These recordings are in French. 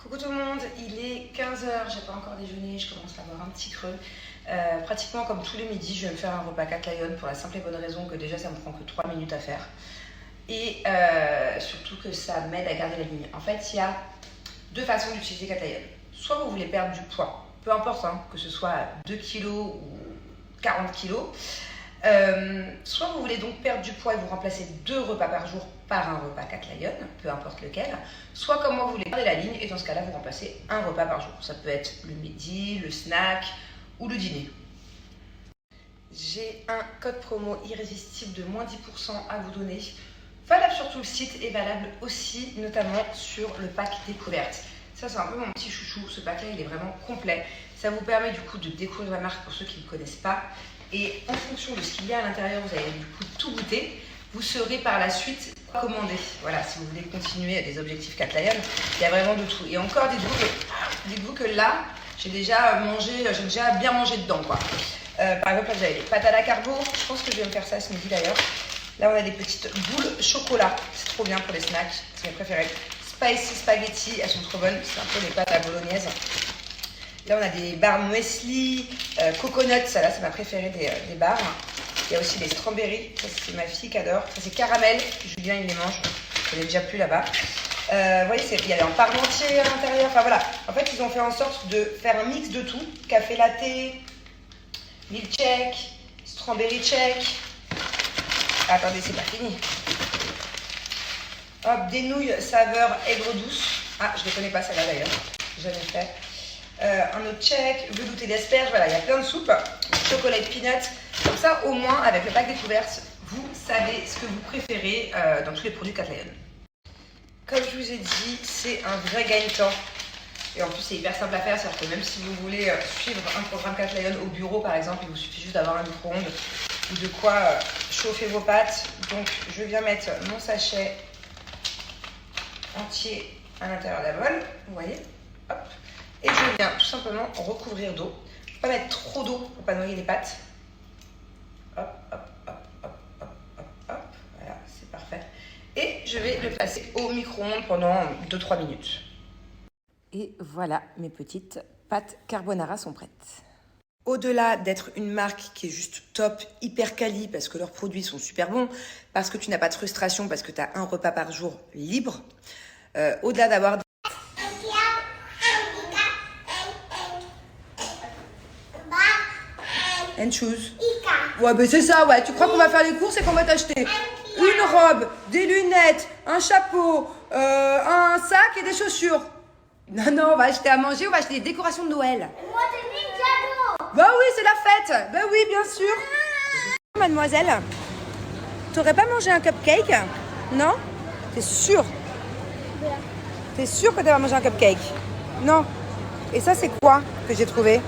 Coucou tout le monde, il est 15 h, j'ai pas encore déjeuné, je commence à avoir un petit creux. Pratiquement comme tous les midis, je vais me faire un repas Cat Lion pour la simple et bonne raison que déjà ça me prend que 3 minutes à faire. Et surtout que ça m'aide à garder la ligne. En fait, il y a deux façons d'utiliser Cat Lion. Soit vous voulez perdre du poids, peu importe, hein, que ce soit 2 kg ou 40 kg. Soit vous voulez donc perdre du poids et vous remplacer 2 repas par jour par un repas Cat Lion, peu importe lequel. Soit comme moi vous voulez garder la ligne et dans ce cas-là vous remplacez un repas par jour. Ça peut être le midi, le snack ou le dîner. J'ai un code promo irrésistible de moins 10% à vous donner, valable sur tout le site et valable aussi notamment sur le pack découverte. Ça c'est un peu mon petit chouchou, ce pack là il est vraiment complet. Ça vous permet du coup de découvrir la marque pour ceux qui ne connaissent pas. Et en fonction de ce qu'il y a à l'intérieur, vous allez du coup tout goûter. Vous serez par la suite commandé. Voilà, si vous voulez continuer des objectifs Cat Lion, il y a vraiment de tout. Et encore, dites-vous que là, j'ai déjà bien mangé dedans, quoi. Par exemple, là, j'avais les pâtes à la carbo. Je pense que je vais me faire ça ce midi d'ailleurs. Là, on a des petites boules chocolat. C'est trop bien pour les snacks. C'est mes préférées. Spicy spaghetti, elles sont trop bonnes. C'est un peu des pâtes à bolognaise. Là, on a des barres muesli, coconut, ça là, c'est ma préférée des barres. Il y a aussi des strawberries, ça c'est ma fille qui adore. Ça c'est caramel, Julien il les mange, je n'ai déjà plus là-bas. Vous voyez, il y a des parmentiers à l'intérieur, enfin voilà. En fait, ils ont fait en sorte de faire un mix de tout. Café latte, milkshake, strawberry shake. Ah, attendez, c'est pas fini. Hop, des nouilles saveur aigre douce. Ah, je ne les connais pas celle-là d'ailleurs, jamais fait. Un autre check, velouté d'asperges, voilà, il y a plein de soupes, chocolat et peanuts. Comme ça, au moins, avec le pack découverte, vous savez ce que vous préférez dans tous les produits Cat Lion. Comme je vous ai dit, c'est un vrai gain de temps. Et en plus, c'est hyper simple à faire, c'est-à-dire que même si vous voulez suivre un programme Cat Lion au bureau, par exemple, il vous suffit juste d'avoir un micro-ondes ou de quoi chauffer vos pâtes. Donc, je viens mettre mon sachet entier à l'intérieur de la bolle, vous voyez, hop. Et je viens tout simplement recouvrir d'eau. Il ne faut pas mettre trop d'eau pour ne pas noyer les pâtes. Hop, hop, hop, hop, hop, hop, hop. Voilà, c'est parfait. Et je vais le passer au micro-ondes pendant 2-3 minutes. Et voilà, mes petites pâtes carbonara sont prêtes. Au-delà d'être une marque qui est juste top, hyper quali, parce que leurs produits sont super bons, parce que tu n'as pas de frustration, parce que tu as un repas par jour libre, au-delà d'avoir... And shoes. Ouais, ben c'est ça, ouais. Tu crois qu'on va faire les courses et qu'on va t'acheter une robe, des lunettes, un chapeau, un sac et des chaussures. Non, on va acheter à manger, on va acheter des décorations de Noël. Moi, c'est mis cadeau. Bah oui, c'est la fête. Bah oui, bien sûr. Mademoiselle, t'aurais pas mangé un cupcake? Non? T'es sûre? T'es sûre que t'as mangé un cupcake? Non. Et ça, c'est quoi que j'ai trouvé?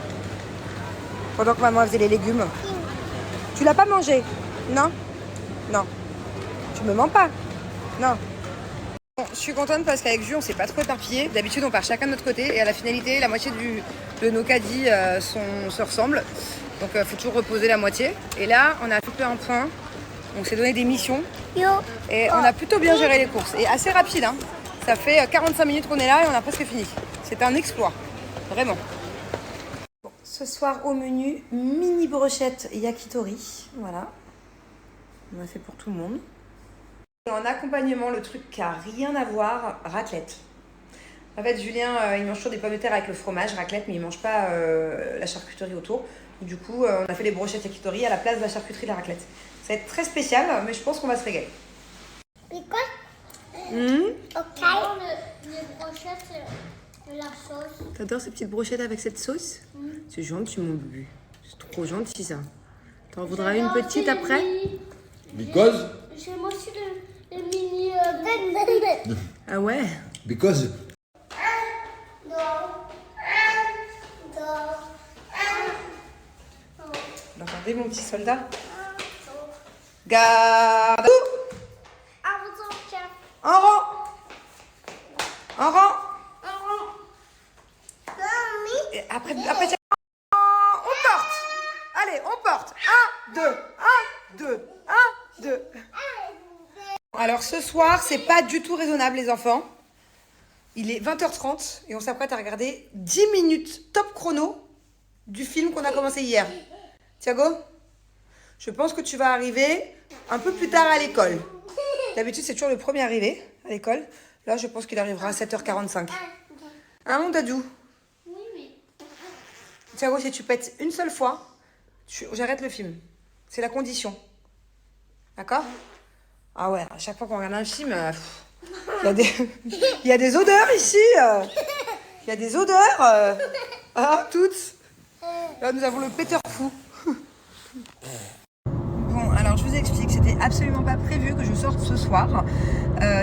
Pendant que maman faisait les légumes. Tu l'as pas mangé? Non? Non. Tu me mens pas? Non. Bon, je suis contente parce qu'avec Jules, on s'est pas trop éparpillé. D'habitude, on part chacun de notre côté et à la finalité, la moitié de nos caddies se ressemblent. Donc, il faut toujours reposer la moitié. Et là, on a tout fait un point. On s'est donné des missions. Et on a plutôt bien géré les courses. Et assez rapide, hein. Ça fait 45 minutes qu'on est là et on a presque fini. C'est un exploit. Vraiment. Ce soir au menu, mini brochette yakitori, voilà, on a fait pour tout le monde. Et en accompagnement, le truc qui n'a rien à voir, raclette. En fait, Julien, il mange toujours des pommes de terre avec le fromage, raclette, mais il ne mange pas la charcuterie autour. Du coup, on a fait les brochettes yakitori à la place de la charcuterie de la raclette. Ça va être très spécial, mais je pense qu'on va se régaler. Ok. Les brochettes, la sauce. T'adores ces petites brochettes avec cette sauce? C'est gentil, mon bébé. C'est trop gentil, ça. T'en voudras une petite après? Because? J'ai moi aussi le mini... Ah ouais? Because? Vous entendez, mon petit soldat? Garde! En rang! En rang! Et après, on porte! Allez, on porte! 1, 2, 1, 2, 1, 2. Alors ce soir, c'est pas du tout raisonnable, les enfants. Il est 20h30 et on s'apprête à regarder 10 minutes top chrono du film qu'on a commencé hier. Thiago, je pense que tu vas arriver un peu plus tard à l'école. D'habitude, c'est toujours le premier arrivé à l'école. Là, je pense qu'il arrivera à 7h45. Hein, mon dadou? Oui, mais. Thiago, si tu pètes une seule fois, j'arrête le film. C'est la condition. D'accord? Ah ouais, à chaque fois qu'on regarde un film, il y a des odeurs ici. Il y a des odeurs. Ah, toutes. Là, nous avons le péteur fou. Bon, alors je vous explique, c'était absolument pas prévu que je sorte ce soir.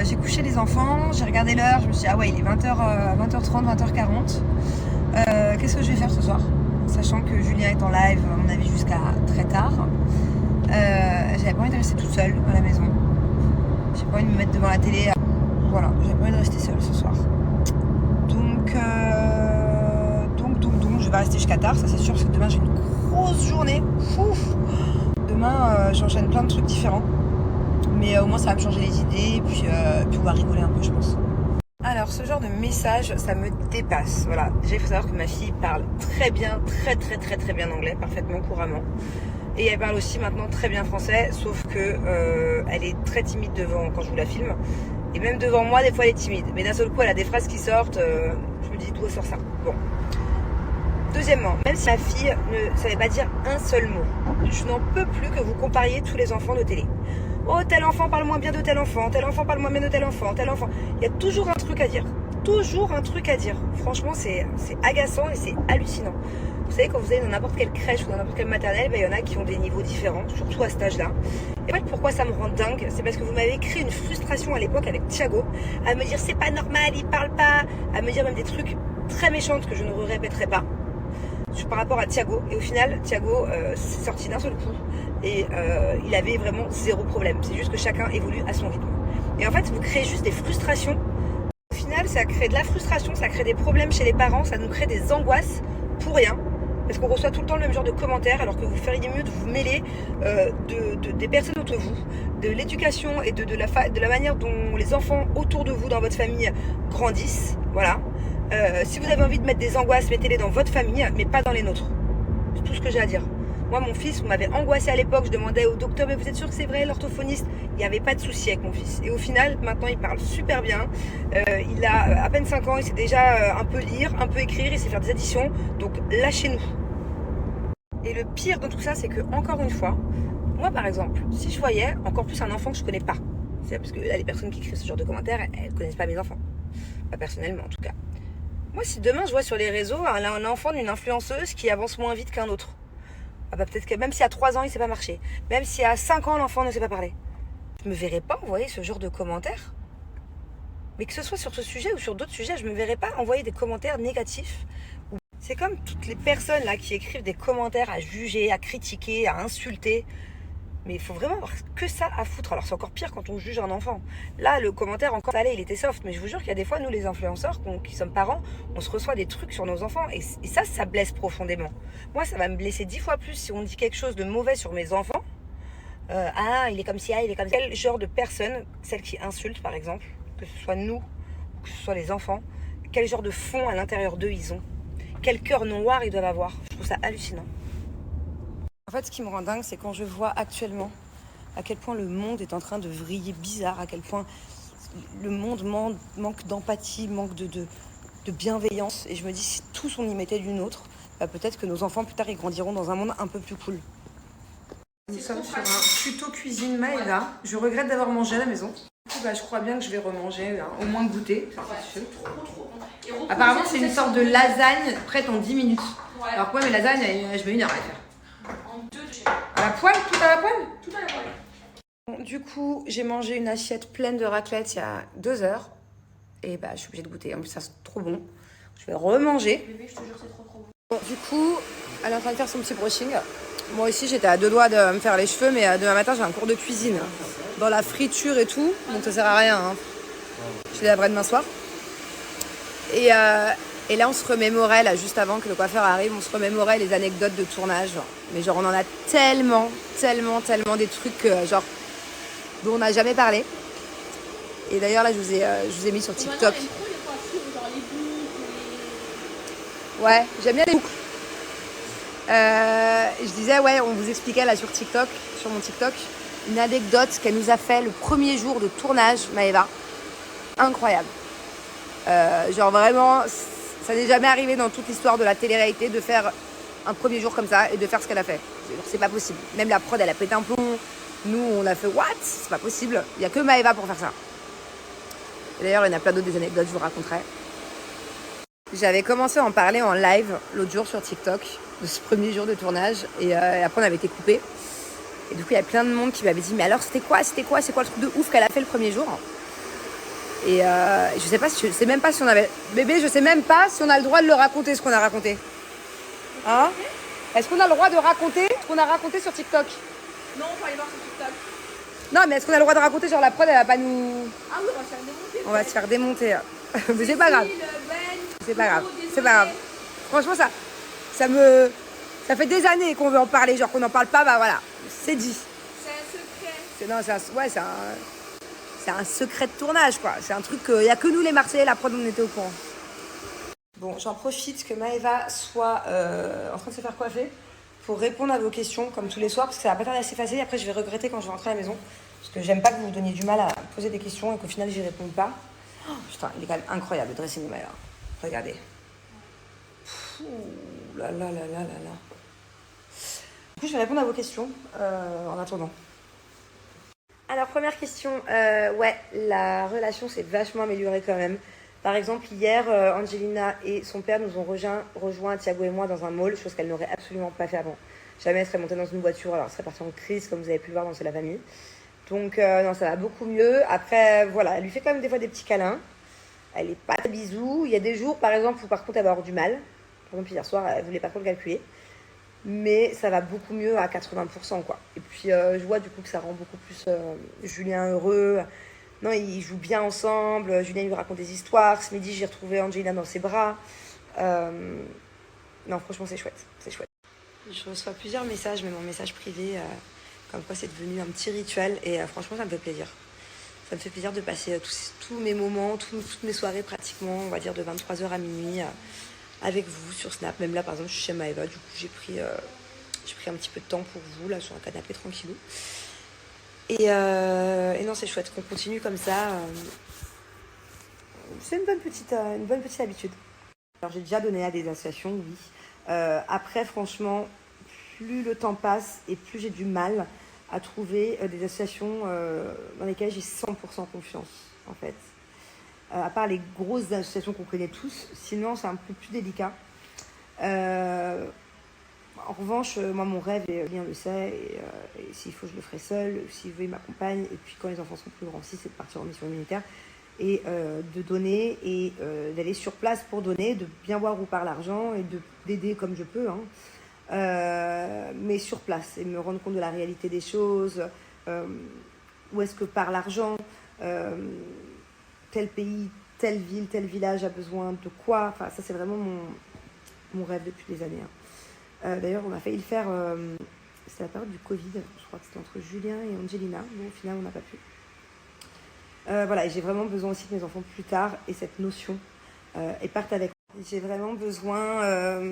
J'ai couché les enfants, j'ai regardé l'heure, je me suis dit, ah ouais, il est 20h30, 20h40. Qu'est-ce que je vais faire ce soir? Sachant que Julien est en live, à mon avis, jusqu'à très tard. J'avais pas envie de rester toute seule à la maison. J'ai pas envie de me mettre devant la télé. Voilà, j'avais pas envie de rester seule ce soir. Donc, je vais rester jusqu'à tard, ça c'est sûr, parce que demain j'ai une grosse journée. Ouf. Demain, j'enchaîne plein de trucs différents. Mais au moins, ça va me changer les idées, et puis on va rigoler un peu, je pense. Alors, ce genre de message, ça me dépasse. Voilà, déjà, il faut savoir que ma fille parle très bien, très bien anglais, parfaitement, couramment. Et elle parle aussi maintenant très bien français, sauf que elle est très timide quand je vous la filme. Et même devant moi, des fois, elle est timide. Mais d'un seul coup, elle a des phrases qui sortent. Je me dis, d'où elle sort ça? Bon. Deuxièmement, même si ma fille ne savait pas dire un seul mot, je n'en peux plus que vous compariez tous les enfants de télé. Oh, tel enfant parle moins bien de tel enfant parle moins bien de tel enfant. Il y a toujours un truc à dire. Toujours un truc à dire. Franchement, c'est agaçant et c'est hallucinant. Vous savez, quand vous allez dans n'importe quelle crèche ou dans n'importe quelle maternelle, il y en a qui ont des niveaux différents, surtout à cet âge-là. Et en fait, pourquoi ça me rend dingue? C'est parce que vous m'avez créé une frustration à l'époque avec Thiago, à me dire c'est pas normal, il parle pas, à me dire même des trucs très méchants que je ne répéterai pas par rapport à Thiago. Et au final, Thiago s'est sorti d'un seul coup et il avait vraiment zéro problème. C'est juste que chacun évolue à son rythme. Et en fait, vous créez juste des frustrations. Au final, ça crée de la frustration, ça crée des problèmes chez les parents, ça nous crée des angoisses pour rien. Parce qu'on reçoit tout le temps le même genre de commentaires, alors que vous feriez mieux de vous mêler des personnes autour de vous, de l'éducation et de la manière dont les enfants autour de vous, dans votre famille, grandissent. Voilà. Si vous avez envie de mettre des angoisses, mettez-les dans votre famille, mais pas dans les nôtres. C'est tout ce que j'ai à dire. Moi, mon fils, vous m'avez angoissé à l'époque, je demandais au docteur, mais vous êtes sûr que c'est vrai, l'orthophoniste? Il n'y avait pas de souci avec mon fils. Et au final, maintenant, il parle super bien. Il a à peine 5 ans, il sait déjà un peu lire, un peu écrire, il sait faire des additions. Donc, lâchez-nous. Et le pire de tout ça, c'est que, encore une fois, moi, par exemple, si je voyais encore plus un enfant que je ne connais pas, c'est parce que là, les personnes qui écrivent ce genre de commentaires, elles ne connaissent pas mes enfants. Pas personnellement, en tout cas. Moi, si demain, je vois sur les réseaux un enfant d'une influenceuse qui avance moins vite qu'un autre, ah bah peut-être que même si à 3 ans, il ne sait pas marcher, même si à 5 ans, l'enfant ne sait pas parler, je me verrais pas envoyer ce genre de commentaires. Mais que ce soit sur ce sujet ou sur d'autres sujets, je me verrais pas envoyer des commentaires négatifs. C'est comme toutes les personnes là qui écrivent des commentaires à juger, à critiquer, à insulter. Mais il faut vraiment avoir que ça à foutre. Alors c'est encore pire quand on juge un enfant. Là, le commentaire encore allé, il était soft. Mais je vous jure qu'il y a des fois, nous les influenceurs, qui sommes parents, on se reçoit des trucs sur nos enfants. Et ça blesse profondément. Moi, ça va me blesser 10 fois plus si on dit quelque chose de mauvais sur mes enfants. Il est comme ci, il est comme ça. Quel genre de personne, celle qui insulte par exemple, que ce soit nous, ou que ce soit les enfants, quel genre de fond à l'intérieur d'eux ils ont? Quel cœur noir ils doivent avoir? Je trouve ça hallucinant. En fait, ce qui me rend dingue, c'est quand je vois actuellement à quel point le monde est en train de vriller bizarre, à quel point le monde manque d'empathie, manque de bienveillance. Et je me dis, si tous on y mettait du nôtre, bah peut-être que nos enfants plus tard ils grandiront dans un monde un peu plus cool. Nous sommes sur un tuto cuisine Maëva. Je regrette d'avoir mangé à la maison. Du coup, je crois bien que je vais remanger, au moins goûter. Apparemment, c'est une sorte de lasagne prête en 10 minutes. Alors que moi, mes lasagnes, je mets 1 heure à les faire. À la poêle? Tout à la poêle? Tout à la poêle. Bon, du coup, j'ai mangé une assiette pleine de raclette il y a 2 heures. Et je suis obligée de goûter. En plus, ça c'est trop bon. Je vais remanger. Bébé, je te jure, c'est trop bon. Bon, du coup, elle est en train de faire son petit brushing. Moi aussi, j'étais à 2 doigts de me faire les cheveux, mais demain matin, j'ai un cours de cuisine. Dans la friture et tout, donc ça sert à rien. Hein. Je lèverai demain soir. Et là, on se remémorait, là, juste avant que le coiffeur arrive, on se remémorait les anecdotes de tournage. Mais genre, on en a tellement des trucs, genre, dont on n'a jamais parlé. Et d'ailleurs, là, je vous ai mis sur TikTok. Ouais, j'aime bien les boucles. Je disais, ouais, on vous expliquait là sur TikTok, sur mon TikTok, une anecdote qu'elle nous a fait le premier jour de tournage, Maëva. Incroyable. Genre vraiment, ça n'est jamais arrivé dans toute l'histoire de la télé-réalité de faire un premier jour comme ça et de faire ce qu'elle a fait. C'est pas possible. Même la prod, elle a pété un plomb. Nous, on a fait what? C'est pas possible. Il n'y a que Maëva pour faire ça. Et d'ailleurs, il y en a plein d'autres des anecdotes, je vous raconterai. J'avais commencé à en parler en live l'autre jour sur TikTok, de ce premier jour de tournage. Et après, on avait été coupé. Et du coup, il y a plein de monde qui m'avait dit, mais alors, c'est quoi le truc de ouf qu'elle a fait le premier jour? Et je sais même pas si on avait... Bébé, je sais même pas si on a le droit de le raconter, ce qu'on a raconté. Hein? Est-ce qu'on a le droit de raconter ce qu'on a raconté sur TikTok? Non, on va aller voir sur TikTok. Non, mais est-ce qu'on a le droit de raconter, genre la prod, elle va pas nous... Ah oui, on va se faire démonter. On va se faire démonter. Mais c'est pas grave. C'est pas grave. C'est pas grave. Franchement, ça fait des années qu'on veut en parler, genre qu'on n'en parle pas, bah voilà, c'est dit. C'est un secret. Non, c'est un secret de tournage, quoi. C'est un truc il n'y a que nous les Marseillais, la prod, on était au courant. Bon, j'en profite que Maëva soit en train de se faire coiffer pour répondre à vos questions, comme tous les soirs, parce que ça va pas tarder à s'effacer. Après, je vais regretter quand je vais rentrer à la maison, parce que j'aime pas que vous vous donniez du mal à poser des questions et qu'au final, j'y réponde pas. Oh, putain, il est quand même incroyable, le dressing de Maëva. Regardez. Ouh là là là là là là. Du coup, je vais répondre à vos questions en attendant. Alors, première question. Ouais, la relation s'est vachement améliorée quand même. Par exemple, hier, Angelina et son père nous ont rejoint Thiago et moi dans un mall, chose qu'elle n'aurait absolument pas fait avant. Jamais elle serait montée dans une voiture, alors elle serait partie en crise, comme vous avez pu le voir dans C'est la famille. Donc, non, ça va beaucoup mieux. Après, voilà, elle lui fait quand même des fois des petits câlins. Elle n'est pas de bisous. Il y a des jours, par exemple, où par contre, elle va avoir du mal. Par exemple, hier soir, elle voulait pas trop le calculer. Mais ça va beaucoup mieux à 80%, quoi. Et puis, je vois du coup que ça rend beaucoup plus Julien heureux. Non, ils jouent bien ensemble. Julien lui raconte des histoires. Ce midi, j'ai retrouvé Angelina dans ses bras. Non, franchement, c'est chouette. C'est chouette. Je reçois plusieurs messages, même en message privé, comme quoi c'est devenu un petit rituel. Et franchement, ça me fait plaisir. Ça me fait plaisir de passer tous mes moments, toutes mes soirées pratiquement, on va dire de 23h à minuit, avec vous sur Snap. Même là, par exemple, je suis chez Maëva. Du coup, j'ai pris un petit peu de temps pour vous, là, sur un canapé tranquillou. Et non, c'est chouette qu'on continue comme ça. C'est une bonne petite habitude. Alors, j'ai déjà donné à des associations, oui. Après, franchement, plus le temps passe et plus j'ai du mal à trouver des associations dans lesquelles j'ai 100% confiance, en fait. À part les grosses associations qu'on connaît tous, sinon c'est un peu plus délicat. En revanche, moi, mon rêve, et Lien le sait, et s'il faut, je le ferai seul, s'il veut, il m'accompagne. Et puis, quand les enfants seront plus grands aussi, c'est de partir en mission humanitaire et de donner et d'aller sur place pour donner, de bien voir où part l'argent et d'aider comme je peux, hein. Mais sur place et me rendre compte de la réalité des choses, où est-ce que part l'argent, tel pays, telle ville, tel village a besoin de quoi. Enfin, ça, c'est vraiment mon rêve depuis des années, hein. D'ailleurs, on a failli le faire, c'était la période du Covid, je crois que c'était entre Julien et Angelina. Bon, au final, on n'a pas pu. Voilà, et j'ai vraiment besoin aussi que mes enfants plus tard aient cette notion et partent avec. J'ai vraiment besoin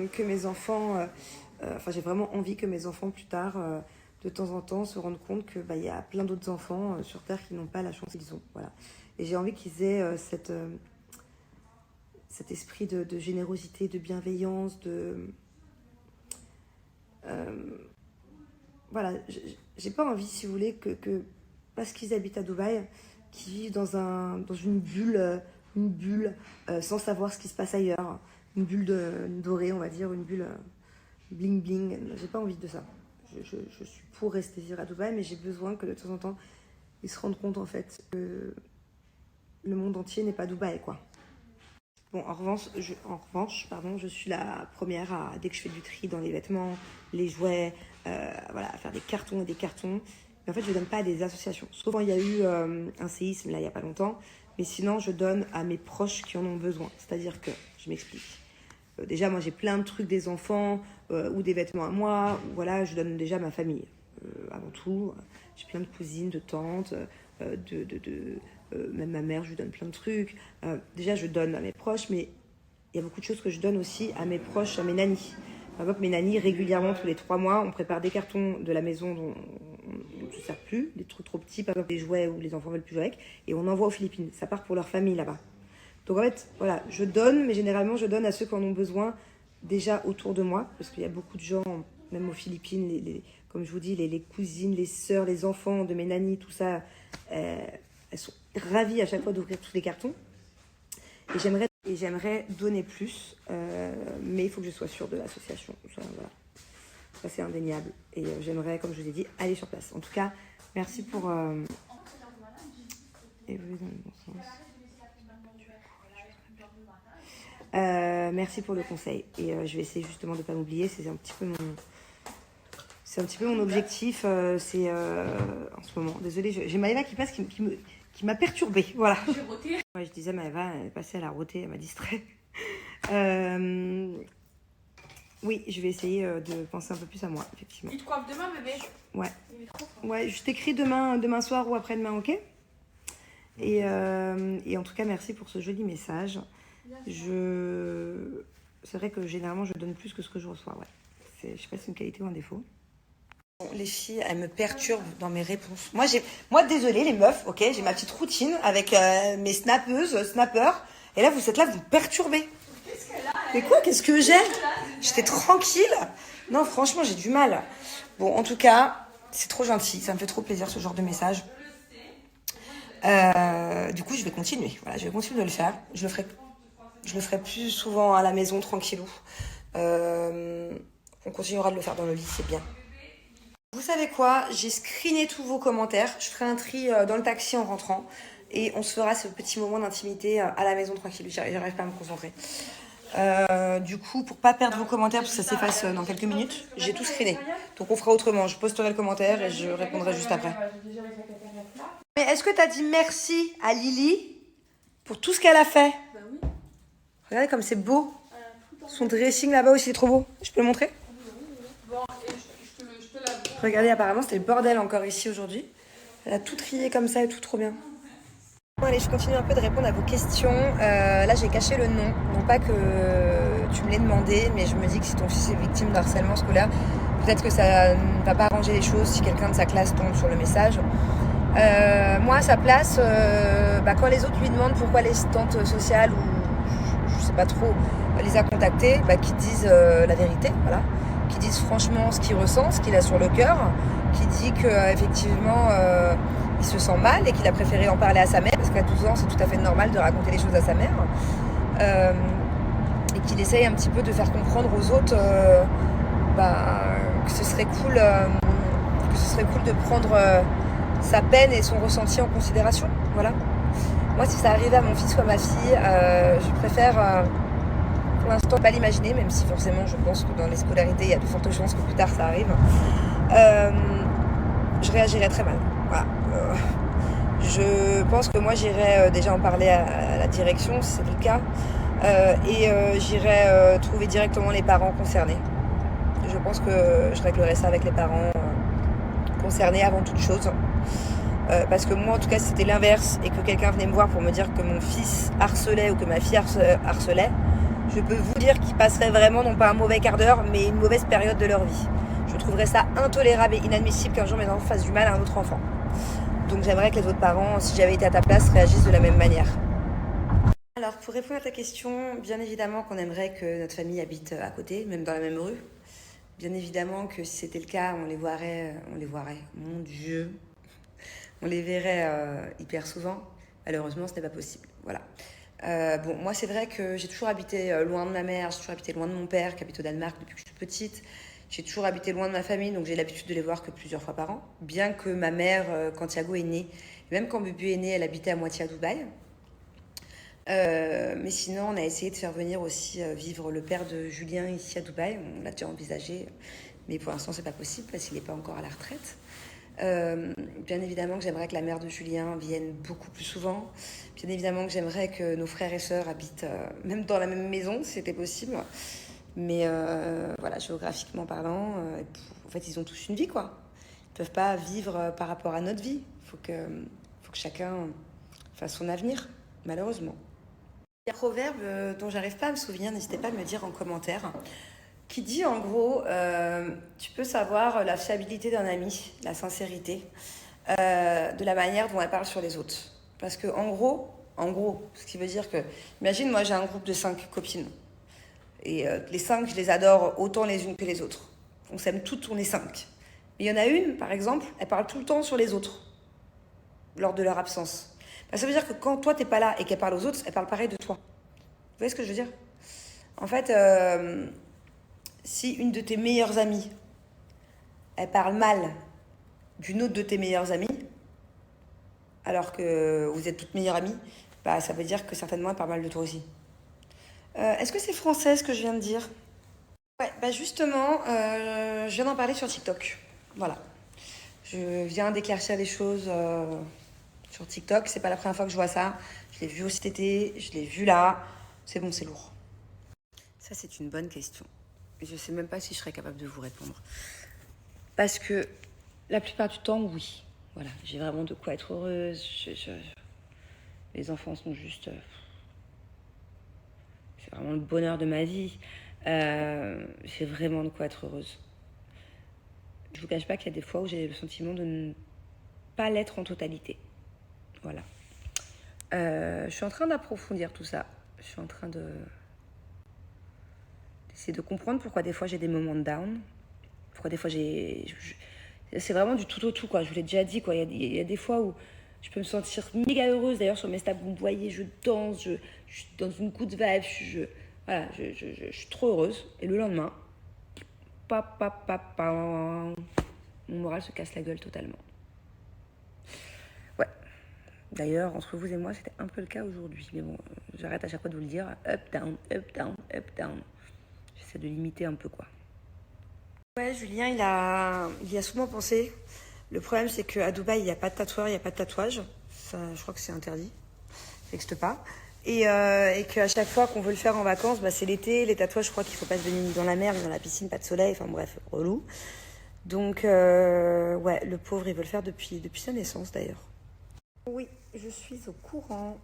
que mes enfants, j'ai vraiment envie que mes enfants plus tard, de temps en temps, se rendent compte que y a plein d'autres enfants sur Terre qui n'ont pas la chance qu'ils ont. Voilà. Et j'ai envie qu'ils aient cet esprit de générosité, de bienveillance, voilà, j'ai pas envie, si vous voulez, que parce qu'ils habitent à Dubaï, qu'ils vivent dans une bulle sans savoir ce qui se passe ailleurs, une bulle dorée, on va dire, une bulle bling bling. J'ai pas envie de ça. Je suis pour rester vivre à Dubaï, mais j'ai besoin que de temps en temps, ils se rendent compte en fait que le monde entier n'est pas Dubaï, quoi. Bon, en revanche, je suis la première à, dès que je fais du tri dans les vêtements, les jouets, à faire des cartons et des cartons. Mais en fait, je ne donne pas à des associations. Sauf quand il y a eu un séisme, là, il n'y a pas longtemps. Mais sinon, je donne à mes proches qui en ont besoin. C'est-à-dire que, je m'explique. Déjà, moi, j'ai plein de trucs des enfants ou des vêtements à moi. Voilà, je donne déjà à ma famille. Avant tout, j'ai plein de cousines, de tantes, même ma mère, je lui donne plein de trucs. Déjà, je donne à mes proches, mais il y a beaucoup de choses que je donne aussi à mes proches, à mes nannies. Par exemple, mes nannies, régulièrement, tous les 3 mois, on prépare des cartons de la maison dont on ne se sert plus, des trucs trop petits, par exemple les jouets où les enfants veulent plus jouer avec, et on envoie aux Philippines. Ça part pour leur famille là-bas. Donc en fait, voilà, je donne, mais généralement, je donne à ceux qui en ont besoin déjà autour de moi, parce qu'il y a beaucoup de gens, même aux Philippines, comme je vous dis, les cousines, les sœurs, les enfants de mes nannies, tout ça, elles sont ravies à chaque fois d'ouvrir tous les cartons. Et j'aimerais donner plus, mais il faut que je sois sûre de l'association. Ça, voilà. Ça, c'est indéniable. Et j'aimerais, comme je vous ai dit, aller sur place. En tout cas, merci pour... évoluer dans le bon sens. Merci pour le conseil. Et je vais essayer justement de ne pas m'oublier. C'est un petit peu mon objectif en ce moment. Désolée, j'ai Maëva qui passe qui m'a perturbée. Voilà. J'ai roté. Ouais, je disais, Maëva, elle est passée, elle a roté, elle m'a distrait. Oui, je vais essayer de penser un peu plus à moi, effectivement. Il te coiffe demain, bébé? Ouais. Ouais, je t'écris demain soir ou après-demain, ok? Et en tout cas, merci pour ce joli message. C'est vrai que généralement, je donne plus que ce que je reçois, ouais. Je sais pas si c'est une qualité ou un défaut. Les filles, elles me perturbent dans mes réponses. Moi, désolée, les meufs, ok, j'ai ma petite routine avec mes snappeurs. Et là, vous êtes là, vous me perturbez. Mais quoi, qu'est-ce que j'ai? J'étais tranquille. Non, franchement, j'ai du mal. Bon, en tout cas, c'est trop gentil. Ça me fait trop plaisir, ce genre de message. Du coup, je vais continuer. Voilà, je vais continuer de le faire. Je le ferai plus souvent à la maison, tranquillou. On continuera de le faire dans le lit, c'est bien. Vous savez quoi? J'ai screené tous vos commentaires. Je ferai un tri dans le taxi en rentrant. Et on se fera ce petit moment d'intimité à la maison tranquille. J'arrive pas à me concentrer. Du coup, pour pas perdre vos commentaires, parce que ça s'efface dans quelques minutes, j'ai tout screené. Donc on fera autrement. Je posterai le commentaire et je répondrai juste après. Mais est-ce que tu as dit merci à Lily pour tout ce qu'elle a fait? Bah oui. Regardez comme c'est beau. Son dressing là-bas aussi est trop beau. Je peux le montrer? Bon, et je te l'avoue. Regardez, apparemment c'était le bordel encore ici aujourd'hui. Elle a tout trié comme ça et tout trop bien. Bon, allez, je continue un peu de répondre à vos questions. Là, j'ai caché le nom. Non pas que tu me l'aies demandé, mais je me dis que si ton fils est victime de harcèlement scolaire, peut-être que ça ne va pas arranger les choses si quelqu'un de sa classe tombe sur le message. Moi, à sa place, quand les autres lui demandent pourquoi l'assistante sociale ou je sais pas trop les a contactés, qu'ils disent la vérité, voilà, qui disent franchement ce qu'il ressent, ce qu'il a sur le cœur, qui dit qu'effectivement il se sent mal et qu'il a préféré en parler à sa mère, parce qu'à 12 ans c'est tout à fait normal de raconter les choses à sa mère, et qu'il essaye un petit peu de faire comprendre aux autres que ce serait cool de prendre sa peine et son ressenti en considération. Voilà. Moi, si ça arrivait à mon fils ou à ma fille, je préfère pour l'instant pas l'imaginer, même si forcément je pense que dans les scolarités il y a de fortes chances que plus tard ça arrive. Je réagirais très mal. Voilà. Je pense que moi j'irais déjà en parler à la direction si c'est le cas, et j'irais trouver directement les parents concernés. Je pense que je réglerais ça avec les parents concernés avant toute chose. Parce que moi en tout cas si c'était l'inverse et que quelqu'un venait me voir pour me dire que mon fils harcelait ou que ma fille harcelait, je peux vous dire qu'ils passeraient vraiment non pas un mauvais quart d'heure mais une mauvaise période de leur vie. Je trouverais ça intolérable et inadmissible qu'un jour mes enfants fassent du mal à un autre enfant. Donc j'aimerais que les autres parents, si j'avais été à ta place, réagissent de la même manière. Alors pour répondre à ta question, bien évidemment qu'on aimerait que notre famille habite à côté, même dans la même rue. Bien évidemment que si c'était le cas, on les verrait, mon Dieu, on les verrait hyper souvent. Malheureusement, ce n'est pas possible. Voilà. Moi, c'est vrai que j'ai toujours habité loin de ma mère, j'ai toujours habité loin de mon père, qui habite au Danemark depuis que je suis petite. J'ai toujours habité loin de ma famille, donc j'ai l'habitude de les voir que plusieurs fois par an. Bien que ma mère, quand Thiago est né, et même quand Bubu est né, elle habitait à moitié à Dubaï. Mais sinon, on a essayé de faire venir aussi vivre le père de Julien ici à Dubaï. On l'a déjà envisagé, mais pour l'instant, c'est pas possible parce qu'il n'est pas encore à la retraite. Bien évidemment que j'aimerais que la mère de Julien vienne beaucoup plus souvent. Bien évidemment que j'aimerais que nos frères et sœurs habitent même dans la même maison, si c'était possible. Mais voilà, géographiquement parlant, en fait, ils ont tous une vie, quoi. Ils peuvent pas vivre par rapport à notre vie. Faut que chacun fasse son avenir, malheureusement. Un proverbe dont j'arrive pas à me souvenir, n'hésitez pas à me le dire en commentaire, qui dit en gros, tu peux savoir la fiabilité d'un ami, la sincérité, de la manière dont elle parle sur les autres. Parce que en gros, ce qui veut dire que, imagine moi j'ai un groupe de 5 copines, et les 5 je les adore autant les unes que les autres. On s'aime toutes, on est 5. Mais il y en a une, par exemple, elle parle tout le temps sur les autres, lors de leur absence. Bah, ça veut dire que quand toi t'es pas là et qu'elle parle aux autres, elle parle pareil de toi. Vous voyez ce que je veux dire? En fait, si une de tes meilleures amies, elle parle mal d'une autre de tes meilleures amies, alors que vous êtes toutes meilleures amies, bah, ça veut dire que certainement elle parle mal de toi aussi. Est-ce que c'est français ce que je viens de dire? Ouais, bah justement, je viens d'en parler sur TikTok. Voilà. Je viens d'éclaircir les choses sur TikTok. C'est pas la première fois que je vois ça. Je l'ai vu aussi cet été, je l'ai vu là. C'est bon, c'est lourd. Ça, c'est une bonne question. Je sais même pas si je serais capable de vous répondre. Parce que la plupart du temps, oui. Voilà, j'ai vraiment de quoi être heureuse. Les enfants sont juste... c'est vraiment le bonheur de ma vie. J'ai vraiment de quoi être heureuse. Je vous cache pas qu'il y a des fois où j'ai le sentiment de ne pas l'être en totalité. Voilà. Je suis en train d'approfondir tout ça. Je suis en train d'essayer de comprendre pourquoi des fois j'ai des moments de down. Pourquoi des fois c'est vraiment du tout au tout, quoi. Je vous l'ai déjà dit, quoi. Il y a des fois où je peux me sentir méga heureuse. D'ailleurs, sur mes snaps, vous me voyez, je danse, je suis dans une good vibe. Voilà, je suis trop heureuse. Et le lendemain, mon moral se casse la gueule totalement. Ouais. D'ailleurs, entre vous et moi, c'était un peu le cas aujourd'hui. Mais bon, j'arrête à chaque fois de vous le dire. Up, down, up, down, up, down. J'essaie de limiter un peu, quoi. Ouais, Julien, il y a souvent pensé. Le problème, c'est qu'à Dubaï, il n'y a pas de tatoueur, il n'y a pas de tatouage. Ça, je crois que c'est interdit. Ça n'existe pas. Et qu'à chaque fois qu'on veut le faire en vacances, bah, c'est l'été. Les tatouages, je crois qu'il ne faut pas se baigner ni dans la mer, ni dans la piscine, pas de soleil. Enfin bref, relou. Donc, ouais, le pauvre, il veut le faire depuis sa naissance, d'ailleurs. Oui, je suis au courant.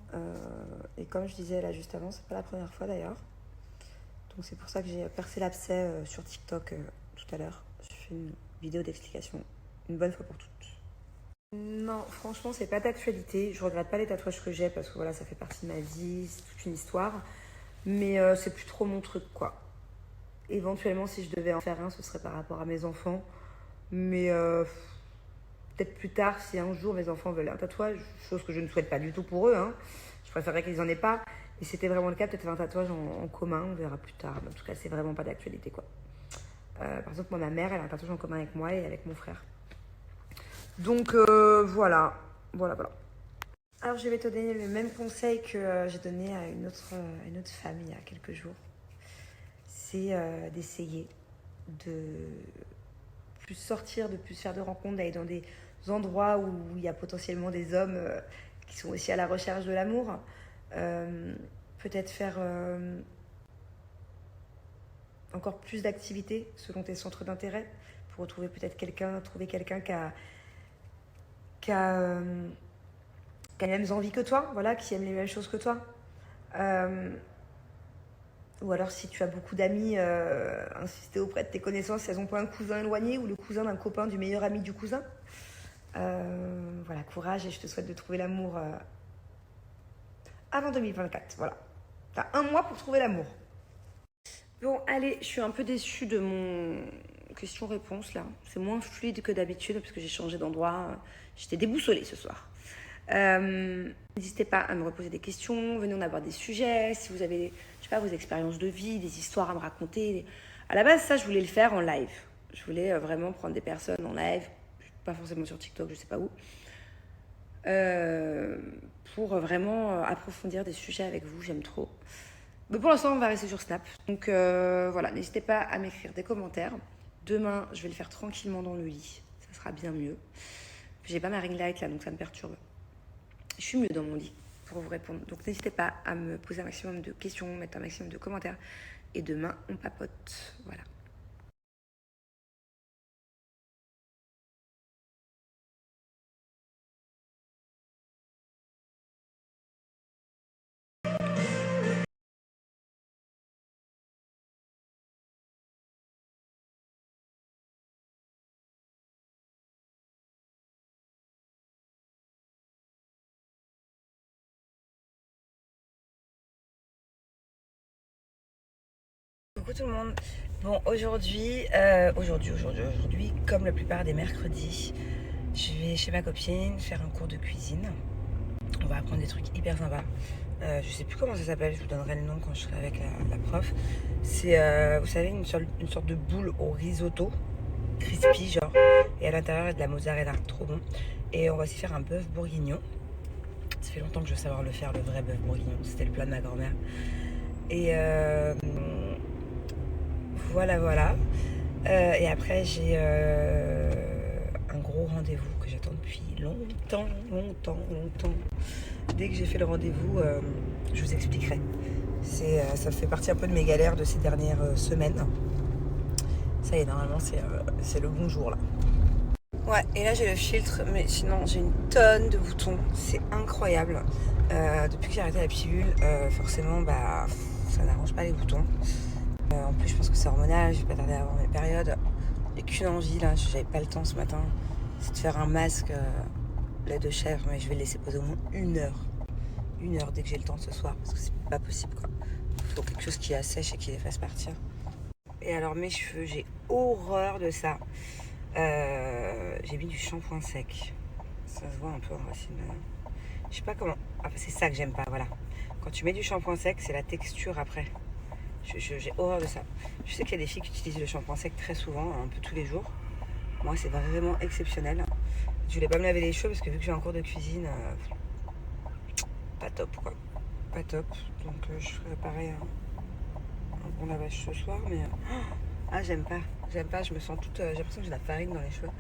Et comme je disais là juste avant, c'est pas la première fois, d'ailleurs. Donc c'est pour ça que j'ai percé l'abcès sur TikTok tout à l'heure. J'ai fait une vidéo d'explication, une bonne fois pour toutes. Non, franchement, c'est pas d'actualité. Je regrette pas les tatouages que j'ai parce que voilà, ça fait partie de ma vie, c'est toute une histoire. Mais c'est plus trop mon truc, quoi. Éventuellement, si je devais en faire un, ce serait par rapport à mes enfants. Mais peut-être plus tard, si un jour mes enfants veulent un tatouage, chose que je ne souhaite pas du tout pour eux, hein. Je préférerais qu'ils en aient pas. Et c'était vraiment le cas, peut-être faire un tatouage en commun, on verra plus tard. Mais en tout cas, c'est vraiment pas d'actualité, quoi. Par exemple, moi, ma mère, elle a un tatouage en commun avec moi et avec mon frère. Donc, voilà. Voilà. Alors, je vais te donner le même conseil que j'ai donné à une autre femme il y a quelques jours. C'est d'essayer de plus sortir, de plus faire de rencontres, d'aller dans des endroits où il y a potentiellement des hommes qui sont aussi à la recherche de l'amour. Peut-être faire encore plus d'activités selon tes centres d'intérêt pour retrouver peut-être trouver quelqu'un qui a les mêmes envies que toi, voilà, qui aime les mêmes choses que toi. Ou alors si tu as beaucoup d'amis, insister auprès de tes connaissances si elles n'ont pas un cousin éloigné ou le cousin d'un copain du meilleur ami du cousin. Voilà, courage et je te souhaite de trouver l'amour avant 2024. Voilà. T'as 1 mois pour trouver l'amour. Bon, allez, je suis un peu déçue de mon question-réponse là. C'est moins fluide que d'habitude parce que j'ai changé d'endroit. J'étais déboussolée ce soir. N'hésitez pas à me reposer des questions. Venez, on aborde des sujets. Si vous avez, je sais pas, vos expériences de vie, des histoires à me raconter. À la base, ça, je voulais le faire en live. Je voulais vraiment prendre des personnes en live, pas forcément sur TikTok, je sais pas où. Pour vraiment approfondir des sujets avec vous, j'aime trop. Mais pour l'instant, on va rester sur Snap. Donc voilà, n'hésitez pas à m'écrire des commentaires. Demain, je vais le faire tranquillement dans le lit. Ça sera bien mieux. J'ai pas ma ring light là, donc ça me perturbe. Je suis mieux dans mon lit pour vous répondre. Donc n'hésitez pas à me poser un maximum de questions, mettre un maximum de commentaires. Et demain, on papote. Voilà. tout le monde. Bon, aujourd'hui, comme la plupart des mercredis, je vais chez ma copine faire un cours de cuisine. On va apprendre des trucs hyper sympas. Je sais plus comment ça s'appelle, je vous donnerai le nom quand je serai avec la prof. C'est, vous savez, une sorte de boule au risotto, crispy genre. Et à l'intérieur, il y a de la mozzarella, trop bon. Et on va aussi faire un bœuf bourguignon. Ça fait longtemps que je veux savoir le faire, le vrai bœuf bourguignon. C'était le plat de ma grand-mère. Et voilà. Et après, j'ai un gros rendez-vous que j'attends depuis longtemps. Dès que j'ai fait le rendez-vous, je vous expliquerai. Ça fait partie un peu de mes galères de ces dernières semaines. Ça y est, normalement, c'est le bon jour là. Ouais, et là j'ai le filtre, mais sinon j'ai une tonne de boutons. C'est incroyable. Depuis que j'ai arrêté la pilule, forcément, bah, ça n'arrange pas les boutons. En plus, je pense que c'est hormonal, je vais pas tarder à avoir mes périodes. J'ai qu'une envie là, j'avais pas le temps ce matin, c'est de faire un masque lait de chèvre, mais je vais le laisser poser au moins 1 heure. 1 heure dès que j'ai le temps ce soir, parce que c'est pas possible quoi. Il faut quelque chose qui assèche et qui les fasse partir. Et alors mes cheveux, j'ai horreur de ça. J'ai mis du shampoing sec. Ça se voit un peu en racine. Je sais pas comment. Ah, c'est ça que j'aime pas, voilà. Quand tu mets du shampoing sec, c'est la texture après. J'ai horreur de ça. Je sais qu'il y a des filles qui utilisent le shampoing sec très souvent, un peu tous les jours. Moi, c'est vraiment exceptionnel. Je voulais pas me laver les cheveux parce que vu que j'ai un cours de cuisine, pas top quoi. Pas top. Donc je ferai pareil un bon lavage ce soir, mais ah, j'aime pas. Je me sens toute. J'ai l'impression que j'ai de la farine dans les cheveux.